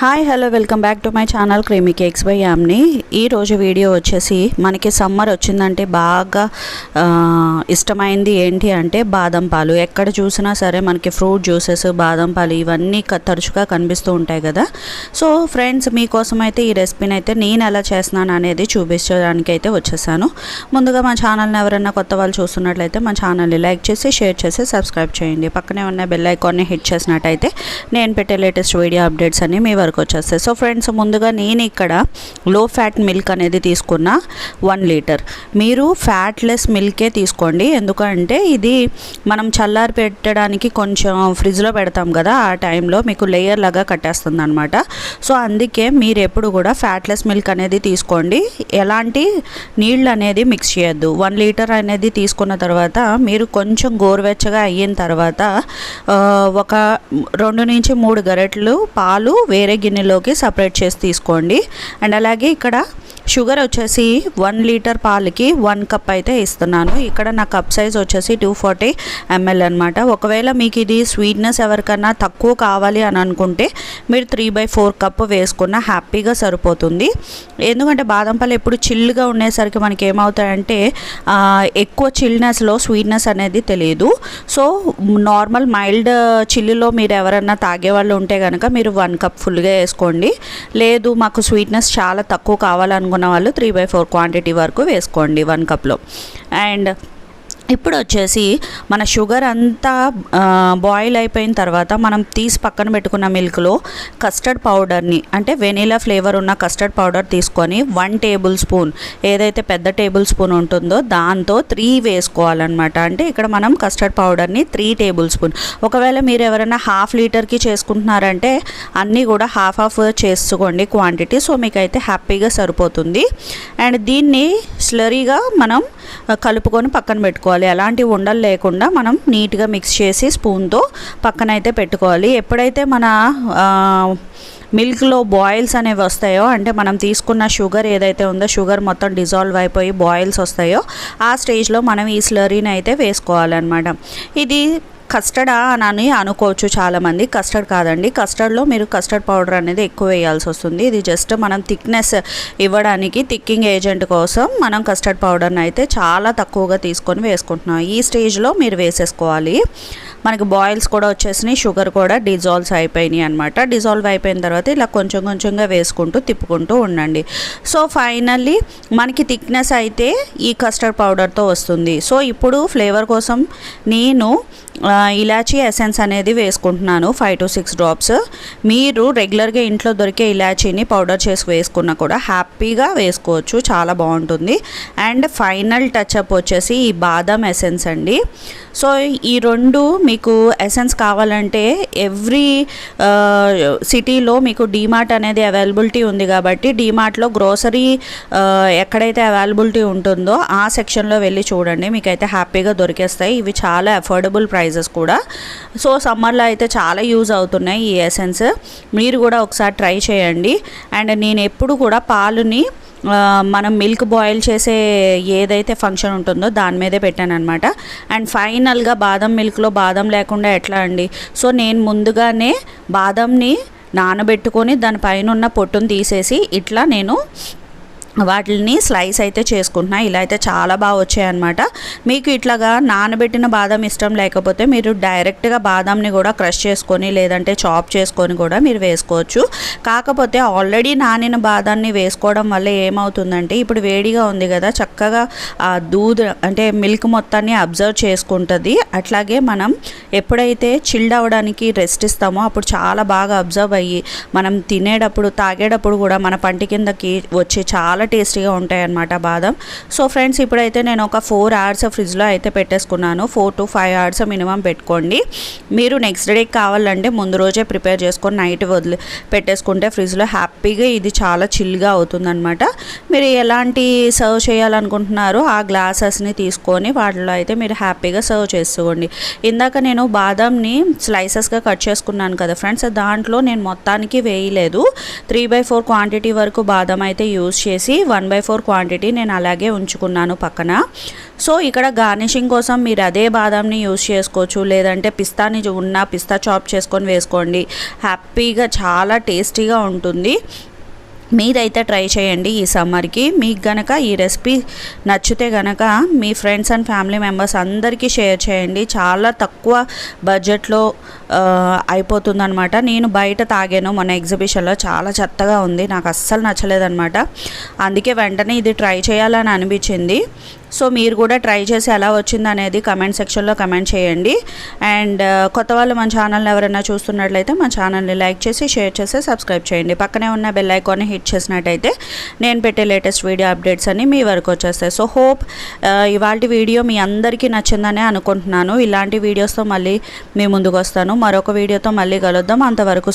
Hi hello welcome back to my channel creamy cakes by Yamni. ఈరోజు video వచ్చేసి మనకి summer వచ్చిందంటే బాగా ఇష్టమైంది ఏంటి అంటే బాదం పాలు. ఎక్కడ చూసినా సరే మనకి ఫ్రూట్ జ్యూసెస్, బాదం పాలు ఇవన్నీ తరచుగా కనిపిస్తూ ఉంటాయి కదా. సో ఫ్రెండ్స్, మీకోసం అయితే ఈ రెసిపీని అయితే నేను ఎలా చేస్తున్నాను అనేది చూపించడానికి అయితే వచ్చేసాను. ముందుగా మా ఛానల్ని ఎవరైనా కొత్త వాళ్ళు చూస్తున్నట్లయితే మా ఛానల్ని లైక్ చేసి, షేర్ చేసి, సబ్స్క్రైబ్ చేయండి. పక్కనే ఉన్న బెల్ ఐకాన్ని హిట్ చేసినట్టయితే నేను పెట్టే లేటెస్ట్ వీడియో అప్డేట్స్ అన్నీ మీ వరకు వచ్చేస్తాయి. సో ఫ్రెండ్స్, ముందుగా నేను ఇక్కడ లో ఫ్యాట్ మిల్క్ అనేది తీసుకున్న 1 లీటర్. మీరు ఫ్యాట్లెస్ మిల్కే తీసుకోండి, ఎందుకంటే ఇది మనం చల్లారి పెట్టడానికి కొంచెం ఫ్రిడ్జ్లో పెడతాం కదా, ఆ టైంలో మీకు లేయర్ లాగా కట్టేస్తుంది అనమాట. సో అందుకే మీరు ఎప్పుడు కూడా ఫ్యాట్లెస్ మిల్క్ అనేది తీసుకోండి. ఎలాంటి నీళ్ళు అనేది మిక్స్ చేయొద్దు. 1 లీటర్ అనేది తీసుకున్న తర్వాత మీరు కొంచెం గోరువెచ్చగా అయిన తర్వాత ఒక 2 నుంచి 3 గరెట్లు పాలు వేరే గిన్నెలోకి సపరేట్ చేసి తీసుకోండి. అండ్ అలాగే ఇక్కడ షుగర్ వచ్చేసి 1 లీటర్ పాలకి 1 కప్ అయితే ఇస్తున్నాను. ఇక్కడ నా కప్ సైజ్ వచ్చేసి 240 ml అనమాట. ఒకవేళ మీకు ఇది స్వీట్నెస్ ఎవరికన్నా తక్కువ కావాలి అని అనుకుంటే మీరు 3/4 కప్ వేసుకున్న హ్యాపీగా సరిపోతుంది. ఎందుకంటే బాదం పాలు ఎప్పుడు చిల్లుగా ఉండేసరికి మనకి ఏమవుతాయంటే ఎక్కువ చిల్నెస్లో స్వీట్నెస్ అనేది తెలియదు. సో నార్మల్ మైల్డ్ చిల్లులో మీరు ఎవరన్నా తాగేవాళ్ళు ఉంటే కనుక మీరు 1 కప్ ఫుల్గా వేసుకోండి. లేదు మాకు స్వీట్నెస్ చాలా తక్కువ కావాలనుకున్న వాళ్ళు 3/4 క్వాంటిటీ వరకు వేసుకోండి 1 కప్లో. అండ్ ఇప్పుడు వచ్చేసి మన షుగర్ అంతా బాయిల్ అయిపోయిన తర్వాత మనం తీసి పక్కన పెట్టుకున్న మిల్క్లో కస్టర్డ్ పౌడర్ని, అంటే వెనీలా ఫ్లేవర్ ఉన్న కస్టర్డ్ పౌడర్ తీసుకొని 1 టేబుల్ స్పూన్, ఏదైతే పెద్ద టేబుల్ స్పూన్ ఉంటుందో దాంతో 3 వేసుకోవాలన్నమాట. అంటే ఇక్కడ మనం కస్టర్డ్ పౌడర్ని 3 టేబుల్ స్పూన్. ఒకవేళ మీరు ఎవరైనా 1/2 లీటర్కి చేసుకుంటున్నారంటే అన్నీ కూడా హాఫ్ చేసుకోండి క్వాంటిటీ. సో మీకైతే హ్యాపీగా సరిపోతుంది. అండ్ దీన్ని స్లరీగా మనం కలుపుకొని పక్కన పెట్టుకోవాలి. ఎలాంటి ఉండలు లేకుండా మనం నీట్గా మిక్స్ చేసి స్పూన్తో పక్కన అయితే పెట్టుకోవాలి. ఎప్పుడైతే మన మిల్క్లో బాయిల్స్ అనేవి వస్తాయో, అంటే మనం తీసుకున్న షుగర్ ఏదైతే ఉందో షుగర్ మొత్తం డిజాల్వ్ అయిపోయి బాయిల్స్ వస్తాయో ఆ స్టేజ్లో మనం ఈ స్లరీని అయితే వేసుకోవాలన్నమాట. ఇది కస్టర్డ్ అని అనుకోవచ్చు చాలామంది. కస్టర్డ్ కాదండి. కస్టర్డ్లో మీరు కస్టర్డ్ పౌడర్ అనేది ఎక్కువ వేయాల్సి వస్తుంది. ఇది జస్ట్ మనం థిక్నెస్ ఇవ్వడానికి, థిక్కింగ్ ఏజెంట్ కోసం మనం కస్టర్డ్ పౌడర్ని అయితే చాలా తక్కువగా తీసుకొని వేసుకుంటున్నాం. ఈ స్టేజ్లో మీరు వేసేసుకోవాలి. మనకి బాయిల్స్ కూడా వచ్చేసినాయి, షుగర్ కూడా డిజాల్వ్ అయిపోయినాయి అనమాట. డిజాల్వ్ అయిపోయిన తర్వాత ఇలా కొంచెం కొంచెంగా వేసుకుంటూ తిప్పుకుంటూ ఉండండి. సో ఫైనల్లీ మనకి థిక్నెస్ అయితే ఈ కస్టర్డ్ పౌడర్తో వస్తుంది. సో ఇప్పుడు ఫ్లేవర్ కోసం నేను ఇలాచీ ఎసెన్స్ అనేది వేసుకుంటున్నాను 5 to 6 డ్రాప్స్. మీరు రెగ్యులర్గా ఇంట్లో దొరికే ఇలాచీని పౌడర్ చేసి వేసుకున్నా కూడా హ్యాపీగా వేసుకోవచ్చు, చాలా బాగుంటుంది. అండ్ ఫైనల్ టచ్అప్ వచ్చేసి ఈ బాదం ఎసెన్స్ అండి. సో ఈ 2 మీకు ఎసెన్స్ కావాలంటే ఎవ్రీ సిటీలో మీకు డీమార్ట్ అనేది అవైలబిలిటీ ఉంది కాబట్టి డీమార్ట్లో గ్రోసరీ ఎక్కడైతే అవైలబిలిటీ ఉంటుందో ఆ సెక్షన్లో వెళ్ళి చూడండి, మీకైతే హ్యాపీగా దొరికేస్తాయి. ఇవి చాలా అఫోర్డబుల్ ప్రైజెస్ కూడా. సో సమ్మర్లో అయితే చాలా యూజ్ అవుతున్నాయి ఈ ఎసెన్స్. మీరు కూడా ఒకసారి ట్రై చేయండి. అండ్ నేను ఎప్పుడు కూడా పాలుని మనం మిల్క్ బాయిల్ చేసే ఏదైతే ఫంక్షన్ ఉంటుందో దాని మీదే పెట్టాను అనమాట. అండ్ ఫైనల్గా బాదం మిల్క్లో బాదం లేకుండా ఎట్లా అండి. సో నేను ముందుగానే బాదంని నానబెట్టుకొని దానిపైన ఉన్న పొట్టును తీసేసి ఇట్లా నేను వాటిని స్లైస్ అయితే చేసుకుంటున్నా. ఇలా అయితే చాలా బాగా వచ్చాయన్నమాట. మీకు ఇట్లాగా నానబెట్టిన బాదం ఇష్టం లేకపోతే మీరు డైరెక్ట్గా బాదంని కూడా క్రష్ చేసుకొని లేదంటే చాప్ చేసుకొని కూడా మీరు వేసుకోవచ్చు. కాకపోతే ఆల్రెడీ నానిన బాదాన్ని వేసుకోవడం వల్ల ఏమవుతుందంటే ఇప్పుడు వేడిగా ఉంది కదా, చక్కగా ఆ దూద్ అంటే మిల్క్ మొత్తాన్ని అబ్జర్వ్ చేసుకుంటుంది. అట్లాగే మనం ఎప్పుడైతే చిల్డ్ అవ్వడానికి రెస్ట్ ఇస్తామో అప్పుడు చాలా బాగా అబ్జర్వ్ అయ్యి మనం తినేటప్పుడు తాగేటప్పుడు కూడా మన పంటి కిందకి వచ్చి చాలా టేస్టీగా ఉంటాయి అన్నమాట బాదం. సో ఫ్రెండ్స్, ఇప్పుడైతే నేను ఒక 4 hours ఫ్రిడ్జ్లో అయితే పెట్టేసుకున్నాను. 4 to 5 hours మినిమం పెట్టుకోండి. మీరు నెక్స్ట్ డేకి కావాలంటే ముందు రోజే ప్రిపేర్ చేసుకొని నైట్ వదిలి పెట్టేసుకుంటే ఫ్రిడ్జ్లో హ్యాపీగా ఇది చాలా చిల్గా అవుతుందన్నమాట. మీరు ఎలాంటి సర్వ్ చేయాలనుకుంటున్నారో ఆ గ్లాసెస్ని తీసుకొని వాటిలో అయితే మీరు హ్యాపీగా సర్వ్ చేసుకోండి. ఇందాక నేను బాదంని స్లైసెస్గా కట్ చేసుకున్నాను కదా ఫ్రెండ్స్, దాంట్లో నేను మొత్తానికి వేయలేదు. 3/4 క్వాంటిటీ వరకు బాదం అయితే యూజ్ చేసి చేసి 1/4 క్వాంటిటీ నేను అలాగే ఉంచుకున్నాను పక్కన. సో ఇక్కడ గార్నిషింగ్ కోసం మీరు అదే బాదంని యూస్ చేసుకోవచ్చు, లేదంటే పిస్తాని ఉన్న పిస్తా చాప్ చేసుకొని వేసుకోండి. హ్యాపీగా చాలా టేస్టీగా ఉంటుంది. మీరైతే ట్రై చేయండి ఈ సమ్మర్కి. మీకు గనక ఈ రెసిపీ నచ్చితే గనక మీ ఫ్రెండ్స్ అండ్ ఫ్యామిలీ మెంబర్స్ అందరికీ షేర్ చేయండి. చాలా తక్కువ బడ్జెట్లో అయిపోతుందనమాట. నేను బయట తాగాను మొన్న ఎగ్జిబిషన్లో, చాలా చెత్తగా ఉంది, నాకు అస్సలు నచ్చలేదన్నమాట. అందుకే వెంటనే ఇది ట్రై చేయాలని అనిపించింది. సో మీరు కూడా ట్రై చేసి ఎలా వచ్చింది అనేది కమెంట్ సెక్షన్లో కమెంట్ చేయండి. అండ్ కొత్త వాళ్ళు మన ఛానల్ని ఎవరైనా చూస్తున్నట్లయితే మన ఛానల్ని లైక్ చేసి షేర్ చేసి సబ్స్క్రైబ్ చేయండి. పక్కనే ఉన్న బెల్ ఐకాన్ని హిట్ చేసినట్టయితే నేను పెట్టే లేటెస్ట్ వీడియో అప్డేట్స్ అన్నీ మీ వరకు వచ్చేస్తాయి. సో హోప్ ఇవాళ వీడియో మీ అందరికీ నచ్చిందనే అనుకుంటున్నాను. ఇలాంటి వీడియోస్తో మళ్ళీ మీ ముందుకు వస్తాను. మరొక వీడియోతో మళ్ళీ కలుద్దాం. అంతవరకు